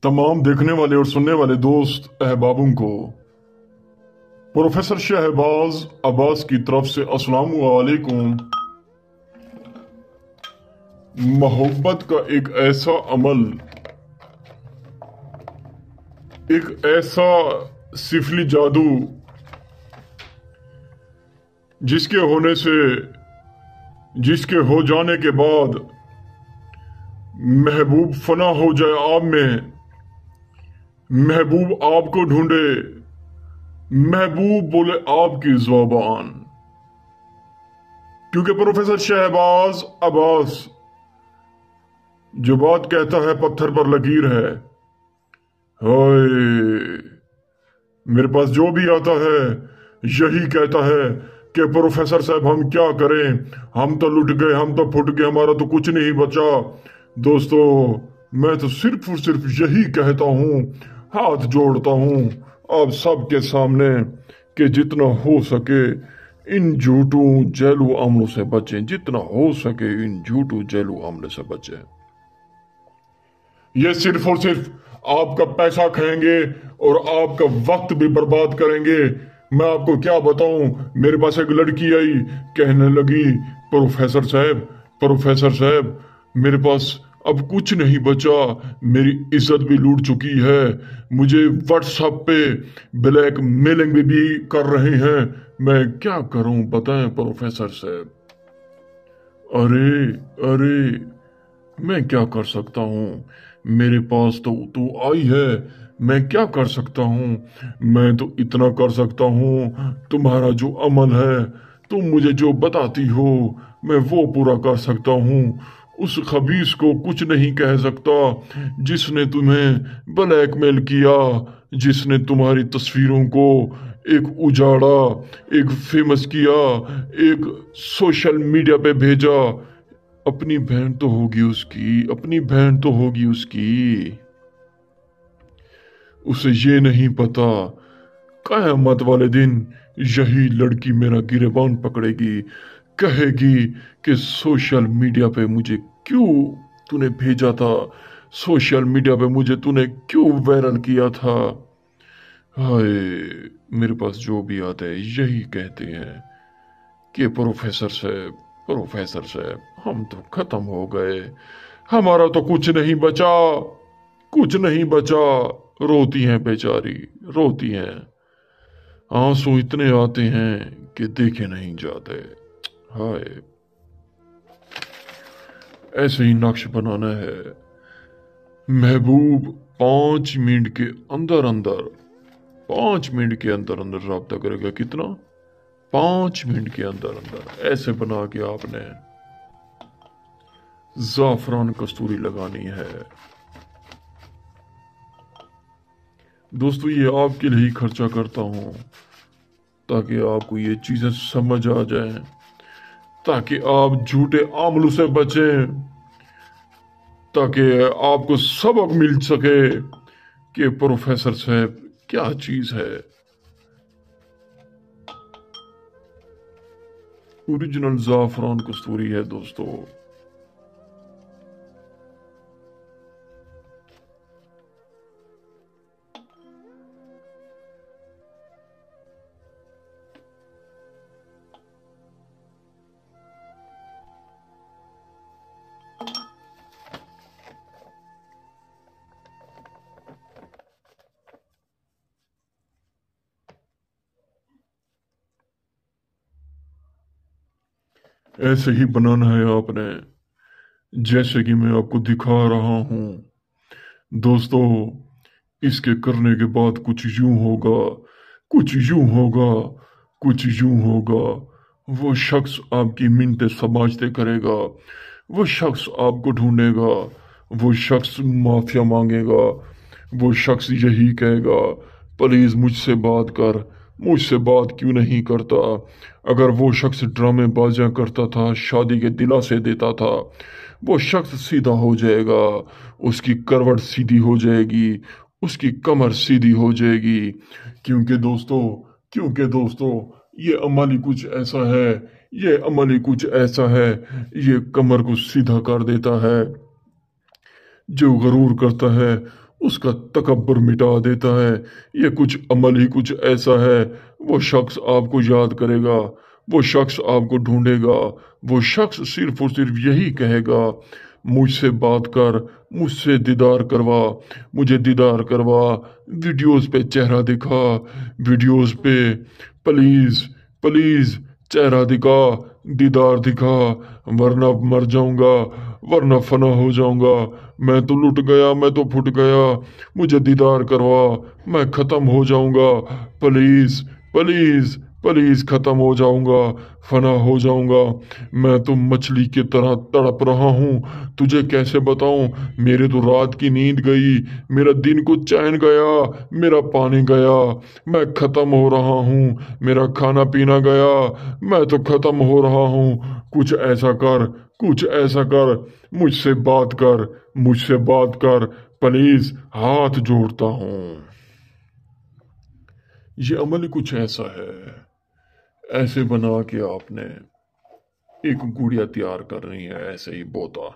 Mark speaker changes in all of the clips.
Speaker 1: तमाम देखने वाले और सुनने वाले दोस्त अहबाबों को प्रोफेसर शहबाज अब्बास की तरफ से अस्सलाम वालेकुम। मोहब्बत का एक ऐसा अमल, एक ऐसा सिफली जादू जिसके हो जाने के बाद महबूब फना हो जाए आप में, महबूब आपको ढूंढे, महबूब बोले आपकी ज़ुबान। क्योंकि प्रोफेसर शहबाज अब्बास जो बात कहता है पत्थर पर लकीर है। हाय, मेरे पास जो भी आता है यही कहता है कि प्रोफेसर साहब हम क्या करें, हम तो लुट गए, हम तो फुट गए, हमारा तो कुछ नहीं बचा। दोस्तों, मैं तो सिर्फ और सिर्फ यही कहता हूं, हाथ जोड़ता हूं आप सबके सामने कि जितना हो सके इन झूठों जैलू अमलों से बचें, जितना हो सके इन झूठों जैलू अमलों से बचें। ये सिर्फ और सिर्फ आपका पैसा खाएंगे और आपका वक्त भी बर्बाद करेंगे। मैं आपको क्या बताऊं, मेरे पास एक लड़की आई, कहने लगी प्रोफेसर साहब मेरे पास अब कुछ नहीं बचा, मेरी इज्जत भी लूट चुकी है, मुझे व्हाट्सएप पे ब्लैक मेलिंग भी कर रहे हैं, मैं क्या करूं बताएं प्रोफेसर साहब। अरे मैं क्या कर सकता हूं, मेरे पास तो तू आई है, मैं क्या कर सकता हूं। मैं तो इतना कर सकता हूं, तुम्हारा जो अमल है, तुम मुझे जो बताती हो मैं वो पूरा कर सकता हूं। उस खबीस को कुछ नहीं कह सकता जिसने तुम्हें ब्लैकमेल किया, जिसने तुम्हारी तस्वीरों को एक उजाड़ा, एक फेमस किया, एक सोशल मीडिया पे भेजा। अपनी बहन तो होगी उसकी, उसे ये नहीं पता क़यामत वाले दिन यही लड़की मेरा गिरेबान पकड़ेगी, कहेगी कि सोशल मीडिया पे मुझे क्यों तूने भेजा था, सोशल मीडिया पे मुझे तूने क्यों वायरल किया था। हाय, मेरे पास जो भी आता है यही कहते हैं कि प्रोफेसर साहब हम तो खत्म हो गए, हमारा तो कुछ नहीं बचा। रोती हैं बेचारी, रोती हैं, आंसू इतने आते हैं कि देखे नहीं जाते। हाय, ऐसे ही नक्श बनाना है। महबूब 5 मिनट के अंदर राब्ता करेगा। कितना? 5 मिनट के अंदर ऐसे बना के आपने ज़ाफ़रान कस्तूरी लगानी है। दोस्तों, ये आपके लिए ही खर्चा करता हूं ताकि आपको ये चीजें समझ आ जाएं, ताकि आप झूठे आमलों से बचें, ताकि आपको सबक मिल सके कि प्रोफेसर साहब क्या चीज है। ओरिजिनल ज़ाफ़रान कस्तूरी है दोस्तों। ऐसे ही बनाना है आपने, जैसे कि मैं आपको दिखा रहा हूं। दोस्तों, इसके करने के बाद कुछ यूं होगा। वो शख्स आपकी मिन्नतें समझते करेगा, वो शख्स आपको ढूंढेगा, वो शख्स माफिया मांगेगा, वो शख्स यही कहेगा, प्लीज मुझसे बात कर, मुझसे बात क्यों नहीं करता। अगर वो शख्स ड्रामे बाजियां करता था, शादी के दिलासे देता था, वो शख्स सीधा हो जाएगा, उसकी करवट सीधी हो जाएगी, उसकी कमर सीधी हो जाएगी। क्योंकि दोस्तों ये अमल ही कुछ ऐसा है, ये कमर को सीधा कर देता है। जो गरूर करता है اس کا تکبر مٹا دیتا ہے۔ یہ کچھ عمل ہی کچھ ایسا ہے، وہ شخص آپ کو یاد کرے گا، وہ شخص آپ کو ڈھونڈے گا، وہ شخص صرف اور صرف یہی کہے گا مجھ سے بات کر، مجھ سے دیدار کروا، مجھے دیدار کروا، ویڈیوز پہ چہرہ دکھا، ویڈیوز پہ پلیز پلیز چہرہ دکھا، دیدار دکھا، ورنہ مر جاؤں گا، ورنہ فنا ہو جاؤں گا، میں تو لٹ گیا، میں تو پھٹ گیا، مجھے دیدار کروا، میں ختم ہو جاؤں گا، پلیز پلیز پلیز ختم ہو جاؤں گا، فنا ہو جاؤں گا، میں تو مچھلی کی طرح تڑپ رہا ہوں، تجھے کیسے بتاؤں، میرے تو رات کی نیند گئی، میرا دن کو چین گیا، میرا پانی گیا، میں ختم ہو رہا ہوں، میرا کھانا پینا گیا، میں تو ختم ہو رہا ہوں، کچھ ایسا کر، کچھ ایسا کر، مجھ سے بات کر، مجھ سے بات کر، پلیز ہاتھ جوڑتا ہوں۔ یہ عمل کچھ ایسا ہے، ایسے بنا کے آپ نے ایک گڑیا تیار کرنی ہے، ایسے ہی بوتا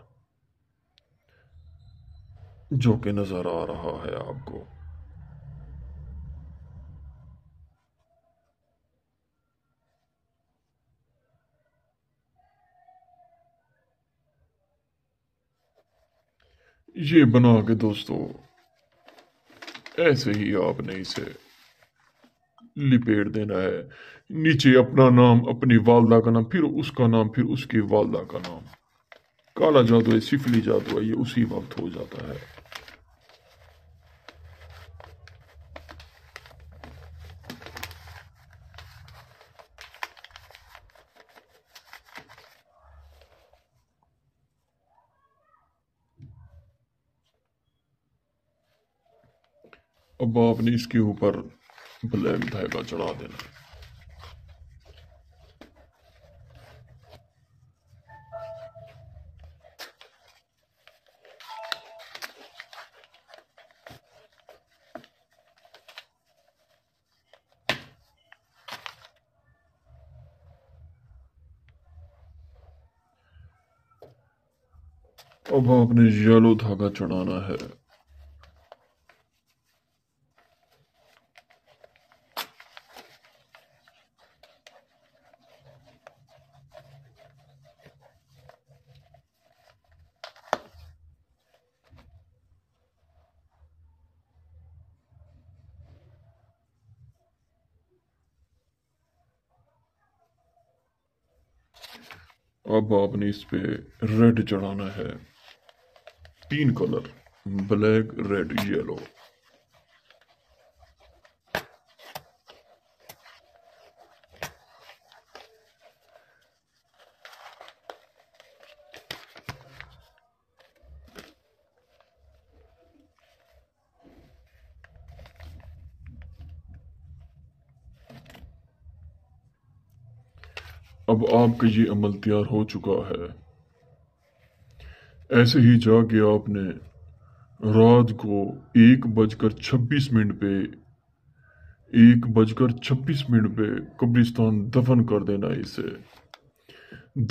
Speaker 1: جو کہ نظر آ رہا ہے آپ کو۔ یہ بنا کے دوستو ایسے ہی آپ نے اسے لپیٹ دینا ہے، نیچے اپنا نام، اپنی والدہ کا نام، پھر اس کا نام، پھر اس کی والدہ کا نام۔ کالا جادو ہے، سفلی جادو ہے، یہ اسی وقت ہو جاتا ہے۔ اب آپ نے اس کے اوپر بلیک دھاگا چڑھا دینا۔ اب آپ نے یلو دھاگا چڑھانا ہے۔ اب آپ نے اس پہ ریڈ چڑھانا ہے، 3 کلر، بلیک، ریڈ، یلو۔ اب آپ کا یہ عمل تیار ہو چکا ہے۔ ایسے ہی جا کے آپ نے رات کو 1:26 پہ 1:26 پہ قبرستان دفن کر دینا۔ اسے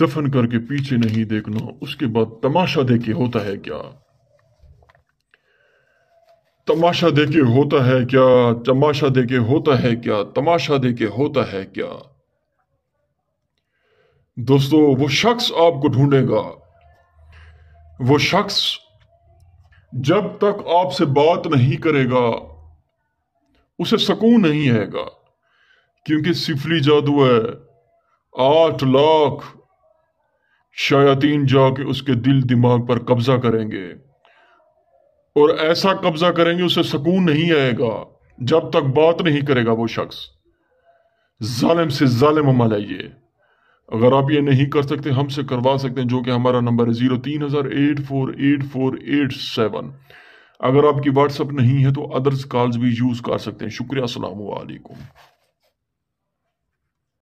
Speaker 1: دفن کر کے پیچھے نہیں دیکھنا۔ اس کے بعد تماشا دیکھے ہوتا ہے کیا، تماشا دیکھے ہوتا ہے کیا، تماشا دیکھے ہوتا ہے کیا، تماشا دیکھے ہوتا ہے کیا۔ دوستو وہ شخص آپ کو ڈھونڈے گا، وہ شخص جب تک آپ سے بات نہیں کرے گا اسے سکون نہیں آئے گا، کیونکہ سفلی جادو ہے۔ 8 لاکھ شیاطین جا کے اس کے دل دماغ پر قبضہ کریں گے، اور ایسا قبضہ کریں گے اسے سکون نہیں آئے گا جب تک بات نہیں کرے گا وہ شخص۔ ظالم سے ظالم عمل ہے یہ۔ اگر آپ یہ نہیں کر سکتے ہم سے کروا سکتے ہیں، جو کہ ہمارا نمبر ہے 03,084,84,87۔ اگر آپ کی واٹس اپ نہیں ہے تو ادرس کالز بھی یوز کر سکتے ہیں۔ شکریہ، السلام علیکم۔